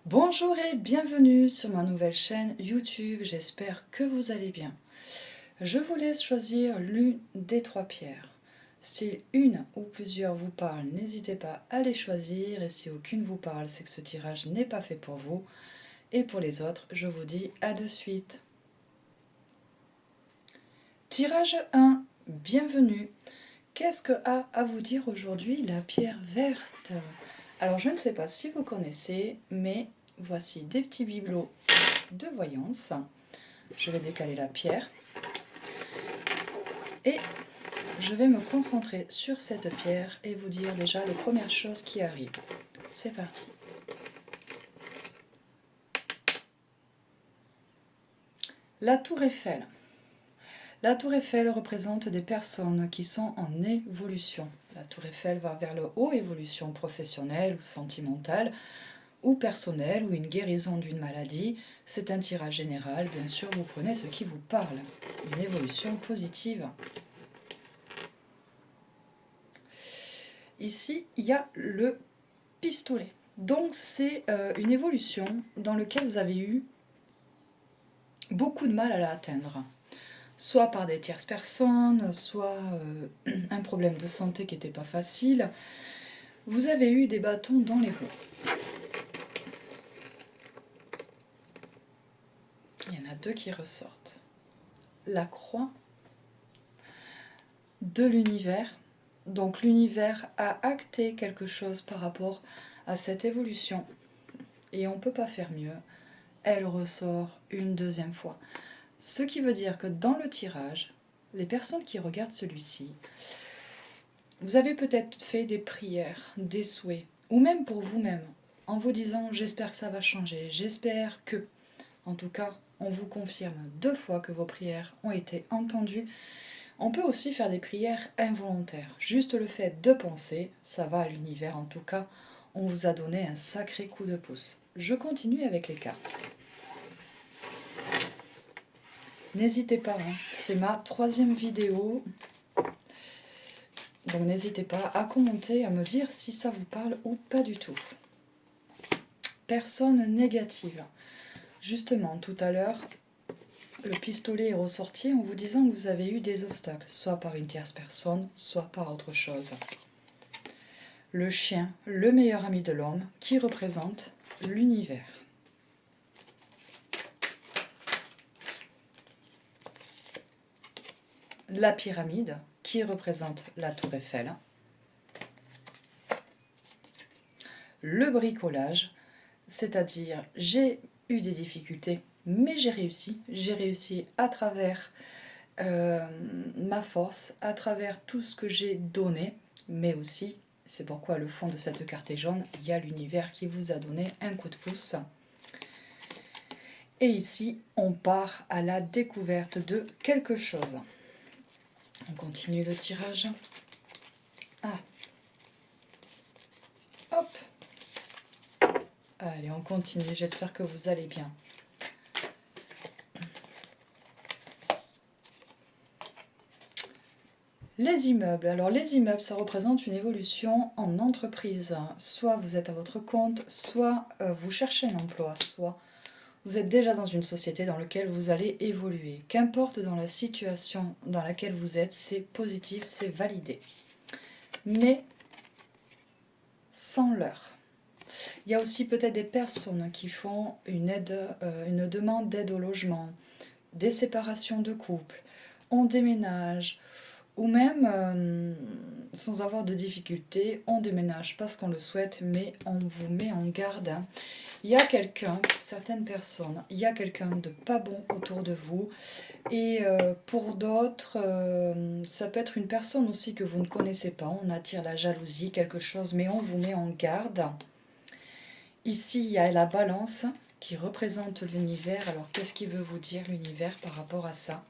Bonjour et bienvenue sur ma nouvelle chaîne YouTube, j'espère que vous allez bien. Je vous laisse choisir l'une des trois pierres. Si une ou plusieurs vous parlent, n'hésitez pas à les choisir et si aucune vous parle, c'est que ce tirage n'est pas fait pour vous. Et pour les autres, je vous dis à de suite. Tirage 1, bienvenue. Qu'est-ce que a à vous dire aujourd'hui la pierre verte? Alors je ne sais pas si vous connaissez, mais voici des petits bibelots de voyance. Je vais décaler la pierre et je vais me concentrer sur cette pierre et vous dire déjà les premières choses qui arrivent. C'est parti. La tour Eiffel. La tour Eiffel représente des personnes qui sont en évolution. La tour Eiffel va vers le haut, évolution professionnelle ou sentimentale, ou personnelle, ou une guérison d'une maladie. C'est un tirage général, bien sûr, vous prenez ce qui vous parle. Une évolution positive. Ici, il y a le pistolet. Donc, c'est une évolution dans laquelle vous avez eu beaucoup de mal à l'atteindre. Soit par des tierces personnes, soit un problème de santé qui n'était pas facile. Vous avez eu des bâtons dans les roues. Il y en a deux qui ressortent. La croix de l'univers. Donc l'univers a acté quelque chose par rapport à cette évolution. Et on ne peut pas faire mieux. Elle ressort une deuxième fois. Ce qui veut dire que dans le tirage, les personnes qui regardent celui-ci, vous avez peut-être fait des prières, des souhaits, ou même pour vous-même, en vous disant « j'espère que ça va changer, j'espère que ». En tout cas, on vous confirme 2 fois que vos prières ont été entendues. On peut aussi faire des prières involontaires. Juste le fait de penser, ça va à l'univers en tout cas. On vous a donné un sacré coup de pouce. Je continue avec les cartes. N'hésitez pas, c'est ma 3e vidéo. Donc n'hésitez pas à commenter, à me dire si ça vous parle ou pas du tout. Personne négative. Justement, tout à l'heure, le pistolet est ressorti en vous disant que vous avez eu des obstacles, soit par une tierce personne, soit par autre chose. Le chien, le meilleur ami de l'homme, qui représente l'univers. La pyramide, qui représente la tour Eiffel. Le bricolage, c'est-à-dire j'ai eu des difficultés, mais j'ai réussi à travers ma force, à travers tout ce que j'ai donné, mais aussi, c'est pourquoi le fond de cette carte est jaune, il y a l'univers qui vous a donné un coup de pouce. Et ici, on part à la découverte de quelque chose. On continue le tirage. Ah. Hop. Allez, on continue. J'espère que vous allez bien. Les immeubles. Alors les immeubles, ça représente une évolution en entreprise. Soit vous êtes à votre compte, soit vous cherchez un emploi, soit vous êtes déjà dans une société dans laquelle vous allez évoluer. Qu'importe dans la situation dans laquelle vous êtes, c'est positif, c'est validé. Mais sans l'heure. Il y a aussi peut-être des personnes qui font une demande d'aide au logement, des séparations de couple, on déménage, ou même sans avoir de difficultés, on déménage parce qu'on le souhaite, mais on vous met en garde. Il y a quelqu'un, certaines personnes, il y a quelqu'un de pas bon autour de vous. Et pour d'autres, ça peut être une personne aussi que vous ne connaissez pas. On attire la jalousie, quelque chose, mais on vous met en garde. Ici, il y a la balance qui représente l'univers. Alors, qu'est-ce qu'il veut vous dire l'univers par rapport à ça?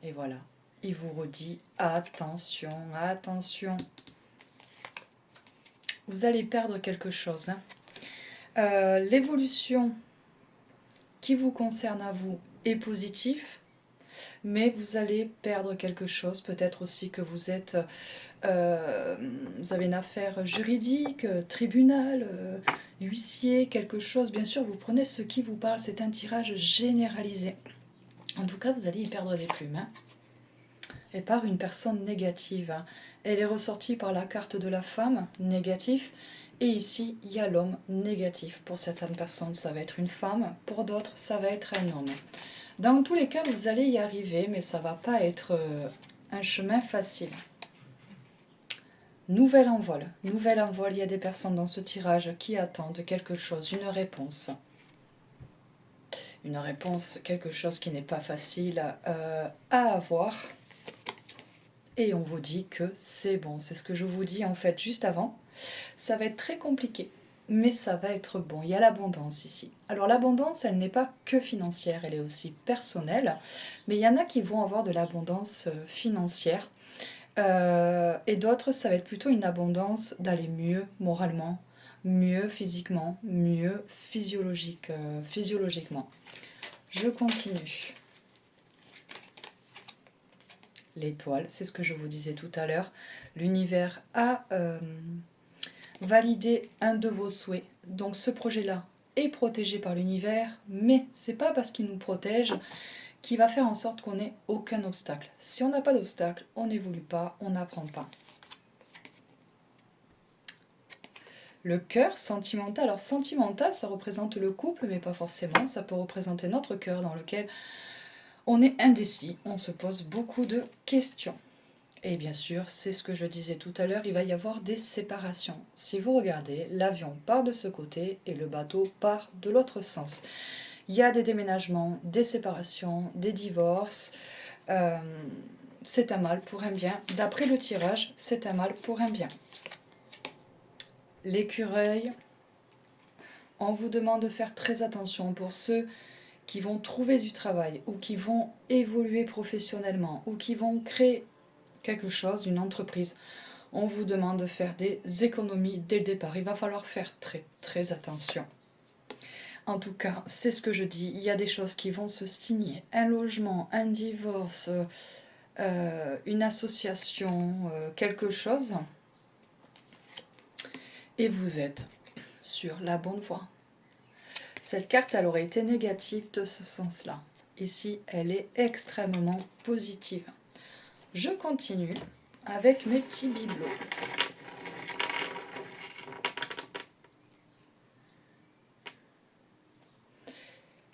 Et voilà, il vous redit attention, attention. Vous allez perdre quelque chose. L'évolution qui vous concerne à vous est positive. mais vous allez perdre quelque chose. Peut-être aussi que vous avez une affaire juridique, tribunal, huissier, quelque chose. Bien sûr, vous prenez ce qui vous parle. C'est un tirage généralisé. En tout cas, vous allez y perdre des plumes. Hein. Et par une personne négative. Hein. Elle est ressortie par la carte de la femme, négatif. Et ici, il y a l'homme négatif. Pour certaines personnes, ça va être une femme. Pour d'autres, ça va être un homme. Dans tous les cas, vous allez y arriver, mais ça ne va pas être un chemin facile. Nouvel envol. Nouvel envol, il y a des personnes dans ce tirage qui attendent quelque chose, une réponse. Une réponse, quelque chose qui n'est pas facile à avoir. Et on vous dit que c'est bon. C'est ce que je vous dis en fait juste avant. Ça va être très compliqué, mais ça va être bon. Il y a l'abondance ici. Alors l'abondance, elle n'est pas que financière, elle est aussi personnelle. Mais il y en a qui vont avoir de l'abondance financière. Et d'autres, ça va être plutôt une abondance d'aller mieux moralement, mieux physiquement, mieux physiologiquement. Je continue. L'étoile, c'est ce que je vous disais tout à l'heure. L'univers a validé un de vos souhaits. Donc ce projet-là est protégé par l'univers, mais c'est pas parce qu'il nous protège qu'il va faire en sorte qu'on n'ait aucun obstacle. Si on n'a pas d'obstacle, on n'évolue pas, on n'apprend pas. Le cœur sentimental. Alors sentimental, ça représente le couple, mais pas forcément. Ça peut représenter notre cœur dans lequel on est indécis, on se pose beaucoup de questions. Et bien sûr, c'est ce que je disais tout à l'heure, il va y avoir des séparations. Si vous regardez, l'avion part de ce côté et le bateau part de l'autre sens. Il y a des déménagements, des séparations, des divorces. C'est un mal pour un bien. D'après le tirage, c'est un mal pour un bien. L'écureuil, on vous demande de faire très attention pour ceux qui vont trouver du travail ou qui vont évoluer professionnellement ou qui vont créer quelque chose, une entreprise. On vous demande de faire des économies dès le départ. Il va falloir faire très très attention. En tout cas, c'est ce que je dis. Il y a des choses qui vont se signer. Un logement, un divorce, une association, quelque chose. Et vous êtes sur la bonne voie. Cette carte, elle aurait été négative de ce sens-là. Ici, elle est extrêmement positive. Je continue avec mes petits bibelots.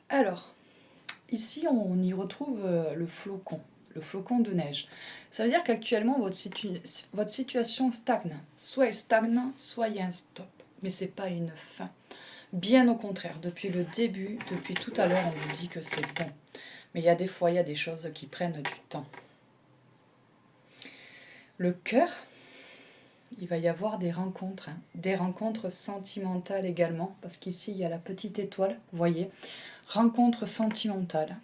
Alors, ici, on y retrouve le flocon de neige. Ça veut dire qu'actuellement, votre situation stagne. Soit elle stagne, soit il y a un stop. Mais ce n'est pas une fin. Bien au contraire, depuis le début, depuis tout à l'heure, on vous dit que c'est bon. Mais il y a des fois, il y a des choses qui prennent du temps. Le cœur, il va y avoir des rencontres sentimentales également, parce qu'ici, il y a la petite étoile, vous voyez, rencontres sentimentales.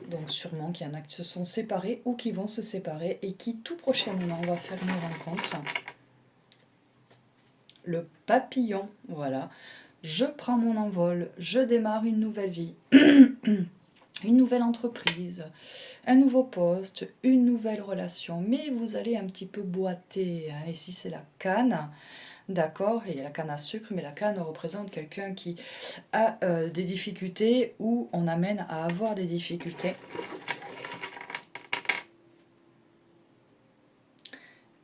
Donc sûrement qu'il y en a qui se sont séparés ou qui vont se séparer et qui tout prochainement va faire une rencontre. Le papillon, voilà. Je prends mon envol, je démarre une nouvelle vie, une nouvelle entreprise, un nouveau poste, une nouvelle relation. Mais vous allez un petit peu boiter. Hein. Ici, c'est la canne. D'accord, il y a la canne à sucre, mais la canne représente quelqu'un qui a des difficultés ou on amène à avoir des difficultés.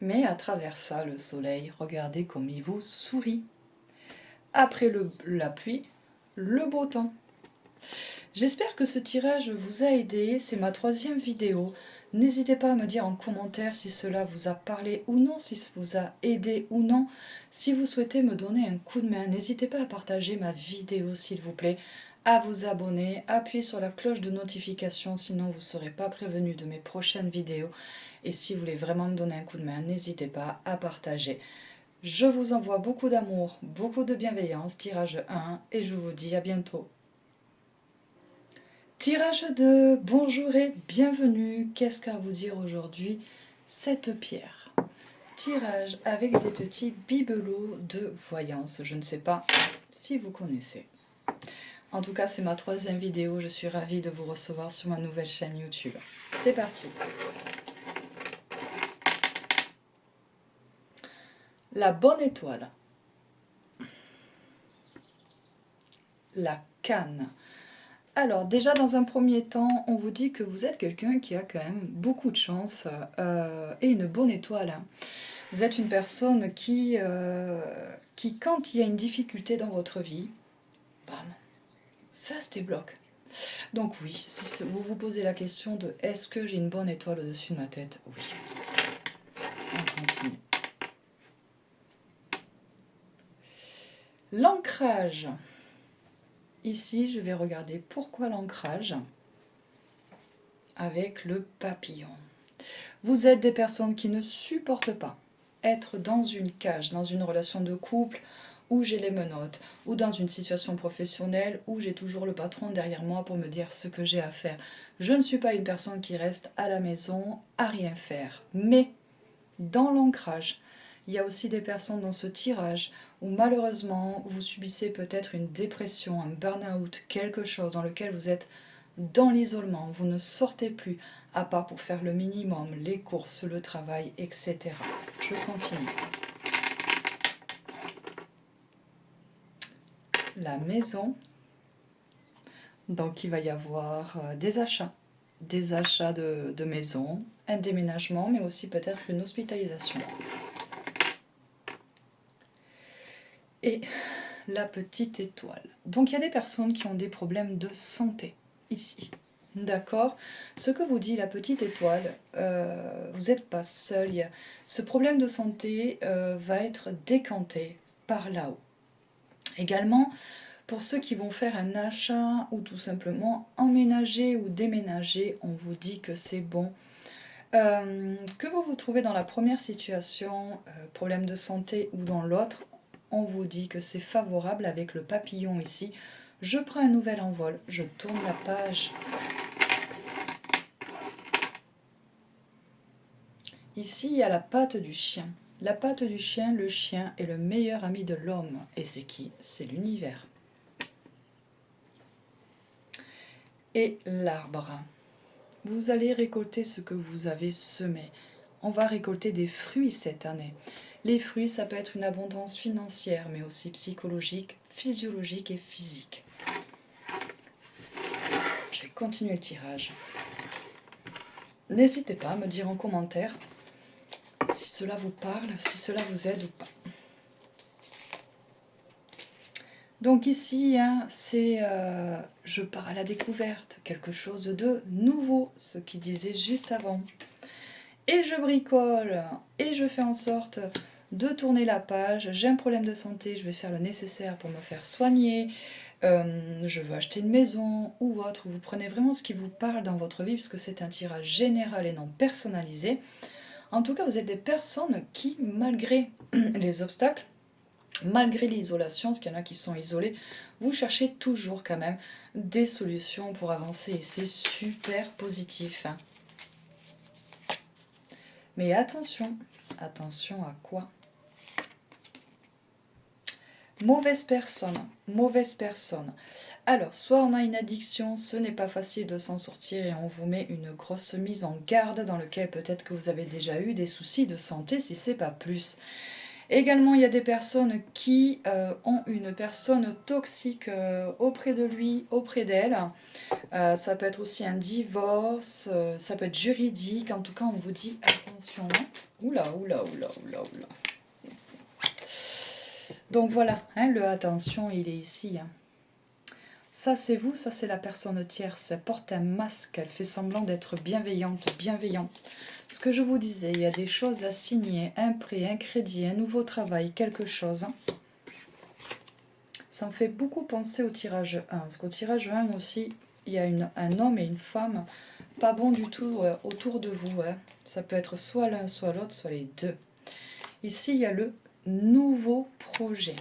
Mais à travers ça, le soleil, regardez comme il vous sourit. Après la pluie, le beau temps. J'espère que ce tirage vous a aidé, c'est ma 3e vidéo. N'hésitez pas à me dire en commentaire si cela vous a parlé ou non, si ça vous a aidé ou non. Si vous souhaitez me donner un coup de main, n'hésitez pas à partager ma vidéo s'il vous plaît, à vous abonner, appuyer sur la cloche de notification, sinon vous ne serez pas prévenu de mes prochaines vidéos. Et si vous voulez vraiment me donner un coup de main, n'hésitez pas à partager. Je vous envoie beaucoup d'amour, beaucoup de bienveillance, tirage 1, et je vous dis à bientôt. Tirage 2, bonjour et bienvenue. Qu'est-ce qu'a vous dire aujourd'hui cette pierre? Tirage avec des petits bibelots de voyance. Je ne sais pas si vous connaissez. En tout cas, c'est ma 3e vidéo. Je suis ravie de vous recevoir sur ma nouvelle chaîne YouTube. C'est parti. La bonne étoile. La canne. Alors déjà dans un premier temps, on vous dit que vous êtes quelqu'un qui a quand même beaucoup de chance et une bonne étoile. Vous êtes une personne qui quand il y a une difficulté dans votre vie, bam, ça se débloque. Donc oui, si vous vous posez la question de est-ce que j'ai une bonne étoile au-dessus de ma tête, oui. On continue. L'ancrage. Ici, je vais regarder pourquoi l'ancrage avec le papillon. Vous êtes des personnes qui ne supportent pas être dans une cage, dans une relation de couple où j'ai les menottes, ou dans une situation professionnelle où j'ai toujours le patron derrière moi pour me dire ce que j'ai à faire. Je ne suis pas une personne qui reste à la maison à rien faire. Mais dans l'ancrage, il y a aussi des personnes dans ce tirage où malheureusement vous subissez peut-être une dépression, un burn-out, quelque chose dans lequel vous êtes dans l'isolement, vous ne sortez plus, à part pour faire le minimum, les courses, le travail, etc. Je continue. La maison, donc il va y avoir des achats de maison, un déménagement, mais aussi peut-être une hospitalisation. Et la petite étoile. Donc il y a des personnes qui ont des problèmes de santé, ici. D'accord. Ce que vous dit la petite étoile, vous n'êtes pas seul. Ce problème de santé va être décanté par là-haut. Également, pour ceux qui vont faire un achat ou tout simplement emménager ou déménager, on vous dit que c'est bon. Que vous vous trouvez dans la première situation, problème de santé, ou dans l'autre, on vous dit que c'est favorable avec le papillon ici. Je prends un nouvel envol, je tourne la page. Ici, il y a la patte du chien. La patte du chien, le chien est le meilleur ami de l'homme. Et c'est qui? C'est l'univers. Et l'arbre. Vous allez récolter ce que vous avez semé. On va récolter des fruits cette année. Les fruits, ça peut être une abondance financière, mais aussi psychologique, physiologique et physique. Je vais continuer le tirage. N'hésitez pas à me dire en commentaire si cela vous parle, si cela vous aide ou pas. Donc ici, hein, c'est je pars à la découverte, quelque chose de nouveau, ce qu'il disait juste avant. Et je bricole, et je fais en sorte de tourner la page. J'ai un problème de santé, je vais faire le nécessaire pour me faire soigner. Je veux acheter une maison ou autre. Vous prenez vraiment ce qui vous parle dans votre vie, puisque c'est un tirage général et non personnalisé. En tout cas, vous êtes des personnes qui, malgré les obstacles, malgré l'isolation, parce qu'il y en a qui sont isolés, vous cherchez toujours quand même des solutions pour avancer. Et c'est super positif. Mais attention, attention à quoi? Mauvaise personne, mauvaise personne. Alors, soit on a une addiction, ce n'est pas facile de s'en sortir et on vous met une grosse mise en garde dans laquelle peut-être que vous avez déjà eu des soucis de santé, si c'est pas plus. Également, il y a des personnes qui ont une personne toxique auprès de lui, auprès d'elle. Ça peut être aussi un divorce, ça peut être juridique. En tout cas, on vous dit attention. Oula, oula, oula, oula, oula. Donc voilà, hein, le attention, il est ici. Ça, c'est vous, ça, c'est la personne tierce. Elle porte un masque, elle fait semblant d'être bienveillante, bienveillant. Ce que je vous disais, il y a des choses à signer, un prêt, un crédit, un nouveau travail, quelque chose. Ça me fait beaucoup penser au tirage 1. Parce qu'au tirage 1 aussi, il y a un homme et une femme pas bons du tout autour de vous. Ça peut être soit l'un, soit l'autre, soit les deux. Ici, il y a le nouveau projet.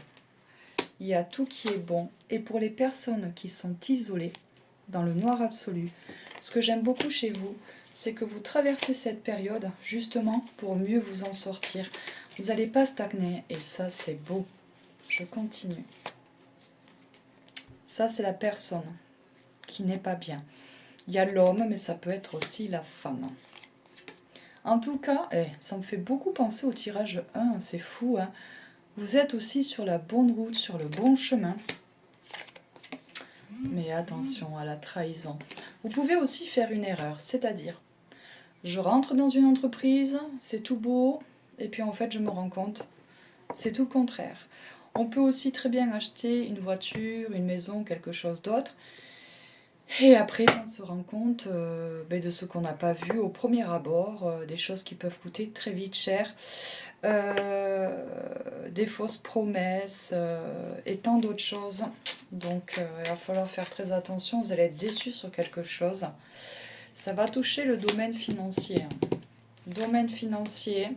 Il y a tout qui est bon. Et pour les personnes qui sont isolées, dans le noir absolu, ce que j'aime beaucoup chez vous, c'est que vous traversez cette période justement pour mieux vous en sortir. Vous n'allez pas stagner et ça, c'est beau. Je continue. Ça, c'est la personne qui n'est pas bien. Il y a l'homme, mais ça peut être aussi la femme. En tout cas, ça me fait beaucoup penser au tirage 1, c'est fou, hein. Vous êtes aussi sur la bonne route, sur le bon chemin. Mais attention à la trahison. Vous pouvez aussi faire une erreur, c'est-à-dire, je rentre dans une entreprise, c'est tout beau, et puis en fait je me rends compte, c'est tout le contraire. On peut aussi très bien acheter une voiture, une maison, quelque chose d'autre, et après on se rend compte de ce qu'on n'a pas vu au premier abord, des choses qui peuvent coûter très vite cher, des fausses promesses et tant d'autres choses. Donc il va falloir faire très attention, vous allez être déçus sur quelque chose. Ça va toucher le domaine financier. Domaine financier,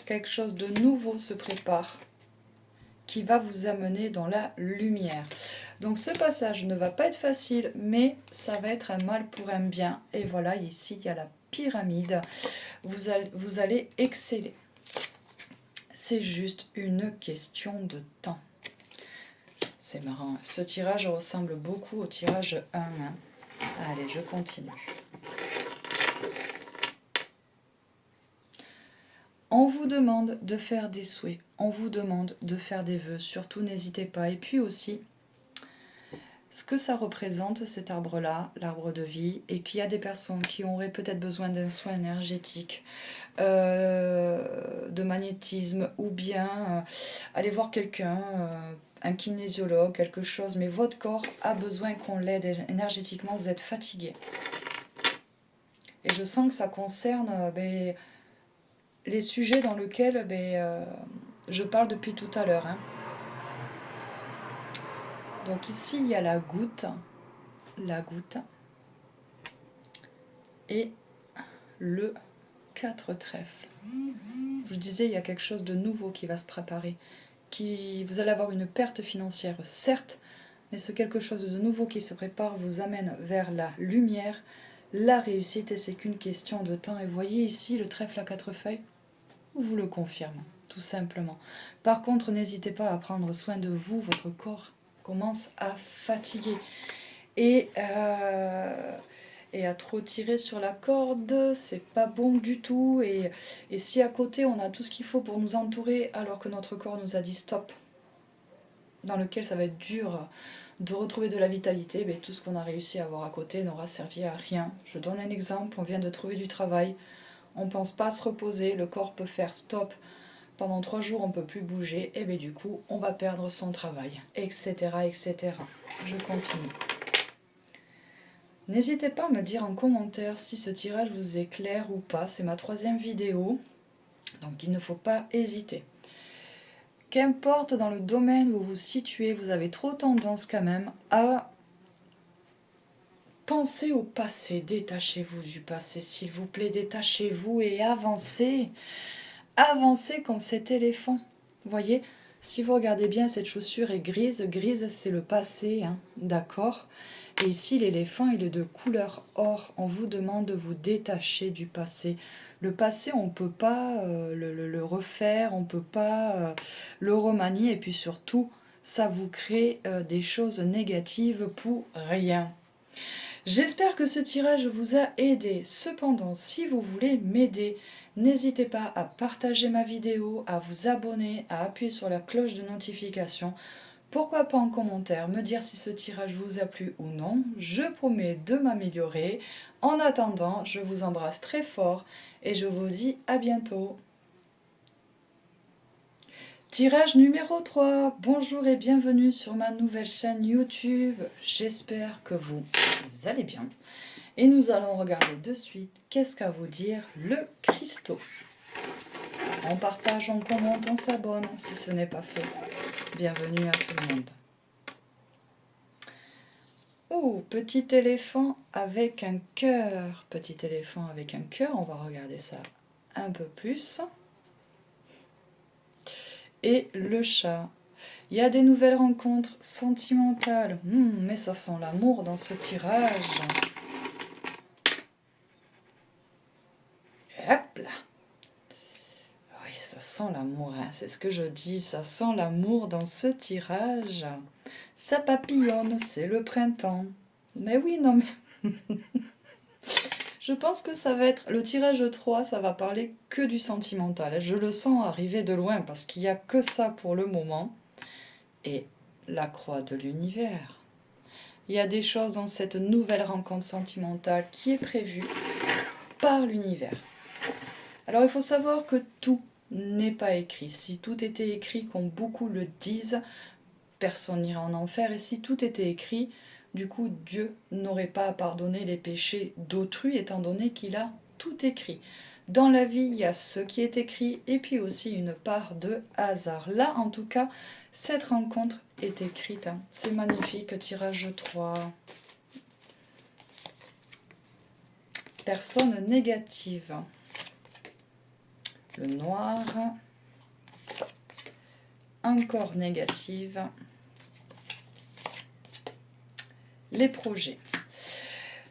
quelque chose de nouveau se prépare qui va vous amener dans la lumière. Donc ce passage ne va pas être facile, mais ça va être un mal pour un bien. Et voilà, ici, il y a la pyramide. Vous allez exceller. C'est juste une question de temps. C'est marrant. Ce tirage ressemble beaucoup au tirage 1. Hein. Allez, je continue. On vous demande de faire des souhaits, on vous demande de faire des vœux, surtout n'hésitez pas. Et puis aussi, ce que ça représente cet arbre-là, l'arbre de vie, et qu'il y a des personnes qui auraient peut-être besoin d'un soin énergétique, de magnétisme, ou bien aller voir quelqu'un, un kinésiologue, quelque chose, mais votre corps a besoin qu'on l'aide énergétiquement, vous êtes fatigué. Et je sens que ça concerne... les sujets dans lesquels je parle depuis tout à l'heure. Hein. Donc ici, il y a la goutte et le 4 trèfles. Je vous disais, il y a quelque chose de nouveau qui va se préparer. Vous allez avoir une perte financière, certes, mais ce quelque chose de nouveau qui se prépare vous amène vers la lumière, la réussite, et c'est qu'une question de temps. Et vous voyez ici le trèfle à 4 feuilles, vous le confirme, tout simplement. Par contre, n'hésitez pas à prendre soin de vous, votre corps commence à fatiguer. Et à trop tirer sur la corde, c'est pas bon du tout. Et si à côté on a tout ce qu'il faut pour nous entourer, alors que notre corps nous a dit stop, dans lequel ça va être dur de retrouver de la vitalité, tout ce qu'on a réussi à avoir à côté n'aura servi à rien. Je donne un exemple, on vient de trouver du travail, on ne pense pas à se reposer, le corps peut faire stop, pendant 3 jours on ne peut plus bouger, et du coup on va perdre son travail, etc. etc. Je continue. N'hésitez pas à me dire en commentaire si ce tirage vous est clair ou pas, c'est ma 3e vidéo, donc il ne faut pas hésiter. Qu'importe dans le domaine où vous vous situez, vous avez trop tendance quand même à penser au passé. Détachez-vous du passé, s'il vous plaît, détachez-vous et avancez. Avancez comme cet éléphant. Vous voyez, si vous regardez bien, cette chaussure est grise. Grise, c'est le passé, hein, d'accord ? Et ici, l'éléphant, il est de couleur or. On vous demande de vous détacher du passé. Le passé, on ne peut pas le refaire, on ne peut pas le remanier. Et puis surtout, ça vous crée des choses négatives pour rien. J'espère que ce tirage vous a aidé. Cependant, si vous voulez m'aider, n'hésitez pas à partager ma vidéo, à vous abonner, à appuyer sur la cloche de notification. Pourquoi pas en commentaire me dire si ce tirage vous a plu ou non. Je promets de m'améliorer. En attendant, je vous embrasse très fort et je vous dis à bientôt. Tirage numéro 3. Bonjour et bienvenue sur ma nouvelle chaîne YouTube. J'espère que vous allez bien. Et nous allons regarder de suite qu'est-ce qu'a vous dire le cristaux. On partage, on commente, on s'abonne si ce n'est pas fait. Bienvenue à tout le monde. Oh, petit éléphant avec un cœur. Petit éléphant avec un cœur, on va regarder ça un peu plus. Et le chat. Il y a des nouvelles rencontres sentimentales. Mais ça sent l'amour dans ce tirage. Hop là. Oui, ça sent l'amour, hein, c'est ce que je dis, ça sent l'amour dans ce tirage. Ça papillonne, c'est le printemps. Mais oui, non mais... Je pense que ça va être... Le tirage 3, ça va parler que du sentimental. Je le sens arriver de loin parce qu'il n'y a que ça pour le moment. Et la croix de l'univers. Il y a des choses dans cette nouvelle rencontre sentimentale qui est prévue par l'univers. Alors il faut savoir que tout n'est pas écrit. Si tout était écrit, comme beaucoup le disent, personne n'irait en enfer. Et si tout était écrit, du coup Dieu n'aurait pas à pardonner les péchés d'autrui, étant donné qu'il a tout écrit. Dans la vie, il y a ce qui est écrit et puis aussi une part de hasard. Là, en tout cas, cette rencontre est écrite. C'est magnifique, tirage 3. Personne négative. Le noir. Encore négative. Les projets.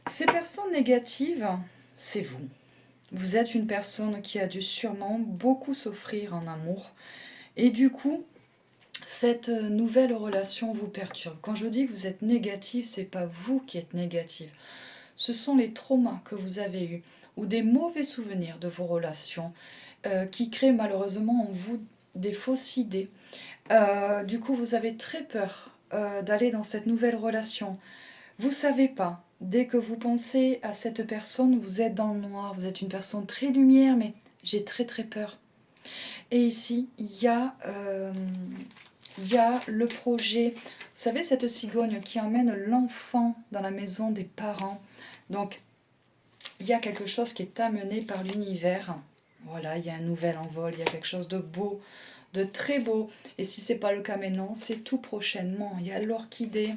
Ces personnes négatives, c'est vous. Vous êtes une personne qui a dû sûrement beaucoup souffrir en amour. Et du coup, cette nouvelle relation vous perturbe. Quand je dis que vous êtes négatif, c'est pas vous qui êtes négatif. Ce sont les traumas que vous avez eus ou des mauvais souvenirs de vos relations qui créent malheureusement en vous des fausses idées. Du coup, vous avez très peur d'aller dans cette nouvelle relation. Vous savez pas. Dès que vous pensez à cette personne, vous êtes dans le noir. Vous êtes une personne très lumière, mais j'ai très très peur. Et ici, il y a le projet. Vous savez, cette cigogne qui emmène l'enfant dans la maison des parents. Donc, il y a quelque chose qui est amené par l'univers. Voilà, il y a un nouvel envol, il y a quelque chose de beau, de très beau. Et si ce n'est pas le cas maintenant, c'est tout prochainement. Il y a l'orchidée.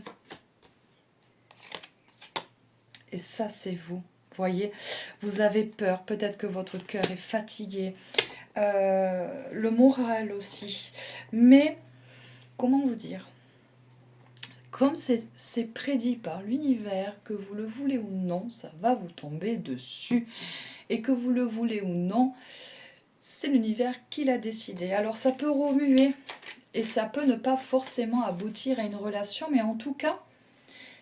Et ça, c'est vous. Voyez, vous avez peur. Peut-être que votre cœur est fatigué. Le moral aussi. Mais, comment vous dire ? Comme c'est prédit par l'univers, que vous le voulez ou non, ça va vous tomber dessus. Et que vous le voulez ou non, c'est l'univers qui l'a décidé. Alors ça peut remuer et ça peut ne pas forcément aboutir à une relation, mais en tout cas,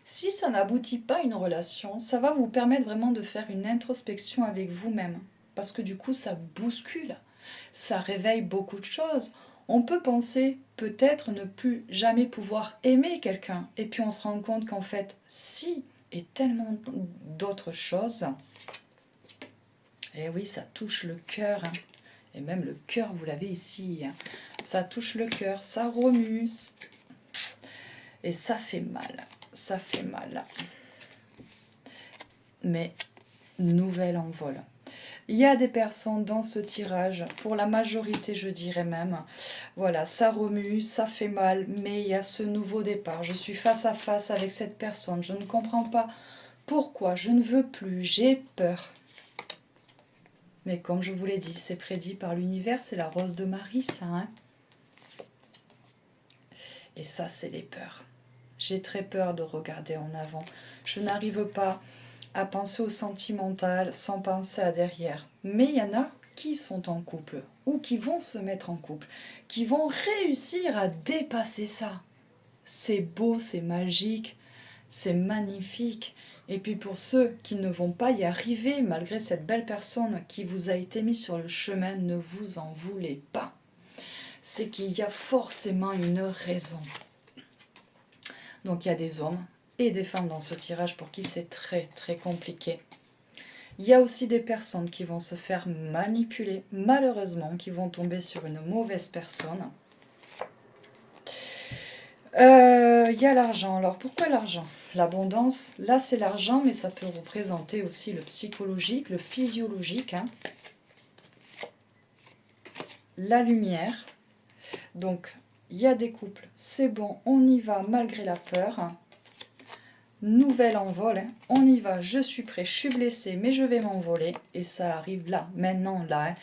si ça n'aboutit pas à une relation, ça va vous permettre vraiment de faire une introspection avec vous-même. Parce que du coup, ça bouscule, ça réveille beaucoup de choses. On peut penser peut-être ne plus jamais pouvoir aimer quelqu'un. Et puis on se rend compte qu'en fait, si, et tellement d'autres choses. Et oui, ça touche le cœur. Hein. Et même le cœur, vous l'avez ici. Hein. Ça touche le cœur, ça remue. Et ça fait mal. Ça fait mal. Mais nouvel envol. Il y a des personnes dans ce tirage, pour la majorité je dirais même, voilà, ça remue, ça fait mal, mais il y a ce nouveau départ. Je suis face à face avec cette personne, je ne comprends pas pourquoi, je ne veux plus, j'ai peur. Mais comme je vous l'ai dit, c'est prédit par l'univers, c'est la rose de Marie, ça. Hein, et ça, c'est les peurs. J'ai très peur de regarder en avant. Je n'arrive pas à penser au sentimental sans penser à derrière. Mais il y en a qui sont en couple ou qui vont se mettre en couple, qui vont réussir à dépasser ça. C'est beau, c'est magique, c'est magnifique. Et puis pour ceux qui ne vont pas y arriver, malgré cette belle personne qui vous a été mise sur le chemin, ne vous en voulez pas. C'est qu'il y a forcément une raison. Donc il y a des hommes et des femmes dans ce tirage pour qui c'est très très compliqué. Il y a aussi des personnes qui vont se faire manipuler, malheureusement, qui vont tomber sur une mauvaise personne. Il y a l'argent. Alors pourquoi l'argent ? L'abondance, là c'est l'argent, mais ça peut représenter aussi le psychologique, le physiologique. Hein. La lumière. Donc il y a des couples, c'est bon, on y va malgré la peur. Nouvel envol, hein. On y va, je suis prêt, je suis blessée, mais je vais m'envoler. Et ça arrive là, maintenant, là. Hein.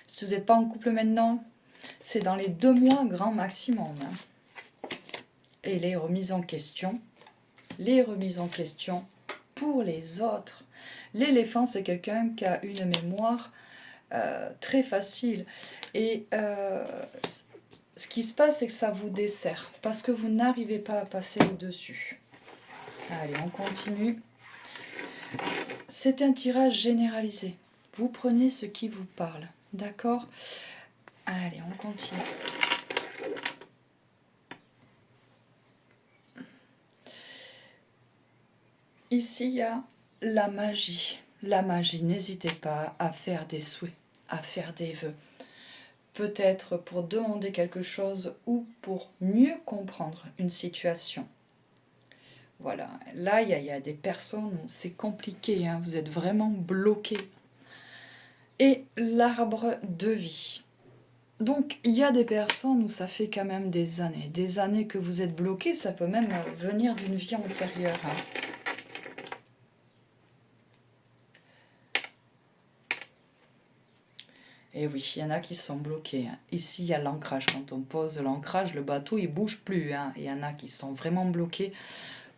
Si vous n'êtes pas en couple maintenant, c'est dans les 2 mois grand maximum. Hein. Et les remises en question pour les autres. L'éléphant, c'est quelqu'un qui a une mémoire très facile. Et ce qui se passe, c'est que ça vous dessert, parce que vous n'arrivez pas à passer au-dessus. Allez, on continue. C'est un tirage généralisé. Vous prenez ce qui vous parle, d'accord? Allez, on continue. Ici, il y a la magie. La magie, n'hésitez pas à faire des souhaits, à faire des vœux. Peut-être pour demander quelque chose ou pour mieux comprendre une situation. Voilà, là, il y a des personnes où c'est compliqué, hein, vous êtes vraiment bloqué. Et l'arbre de vie. Donc, il y a des personnes où ça fait quand même des années que vous êtes bloqué, ça peut même venir d'une vie antérieure. Hein. Et oui, il y en a qui sont bloqués. Hein. Ici, il y a l'ancrage. Quand on pose l'ancrage, le bateau, il ne bouge plus. Hein. Il y en a qui sont vraiment bloqués.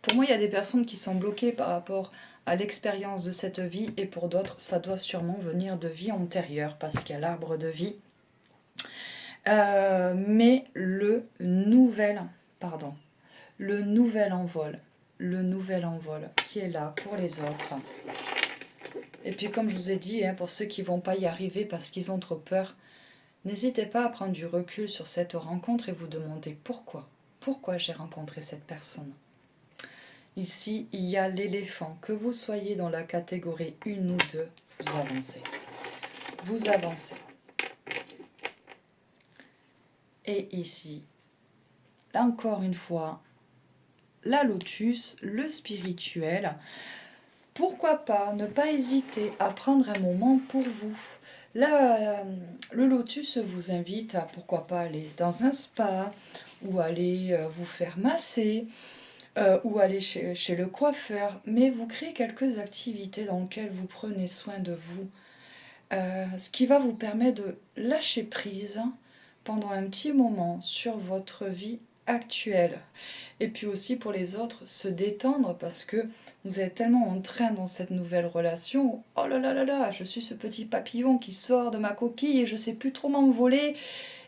Pour moi, il y a des personnes qui sont bloquées par rapport à l'expérience de cette vie. Et pour d'autres, ça doit sûrement venir de vie antérieure parce qu'il y a l'arbre de vie. Mais le nouvel envol qui est là pour les autres. Et puis comme je vous ai dit, hein, pour ceux qui ne vont pas y arriver parce qu'ils ont trop peur, n'hésitez pas à prendre du recul sur cette rencontre et vous demander pourquoi. Pourquoi j'ai rencontré cette personne? Ici, il y a l'éléphant. Que vous soyez dans la catégorie 1 ou 2, vous avancez. Vous avancez. Et ici, là encore une fois, la lotus, le spirituel. Pourquoi pas ne pas hésiter à prendre un moment pour vous. Là, le lotus vous invite à pourquoi pas aller dans un spa ou aller vous faire masser ou aller chez le coiffeur. Mais vous créez quelques activités dans lesquelles vous prenez soin de vous. Ce qui va vous permettre de lâcher prise pendant un petit moment sur votre vie actuelle. Et puis aussi pour les autres, se détendre parce que vous êtes tellement en train dans cette nouvelle relation. Oh là là là là, je suis ce petit papillon qui sort de ma coquille et je ne sais plus trop m'envoler.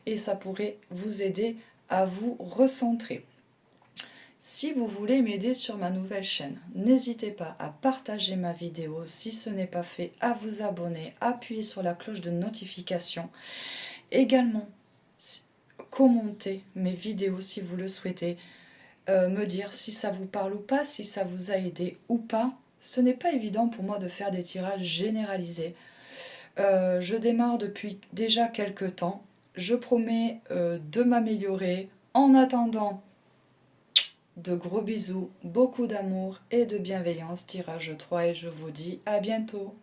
Et ça pourrait vous aider à vous recentrer. Si vous voulez m'aider sur ma nouvelle chaîne, n'hésitez pas à partager ma vidéo. Si ce n'est pas fait, à vous abonner, appuyer sur la cloche de notification. Également, commentez mes vidéos si vous le souhaitez. Me dire si ça vous parle ou pas, si ça vous a aidé ou pas. Ce n'est pas évident pour moi de faire des tirages généralisés. Je démarre depuis déjà quelques temps. Je promets de m'améliorer. En attendant, de gros bisous, beaucoup d'amour et de bienveillance. Tirage 3 et je vous dis à bientôt.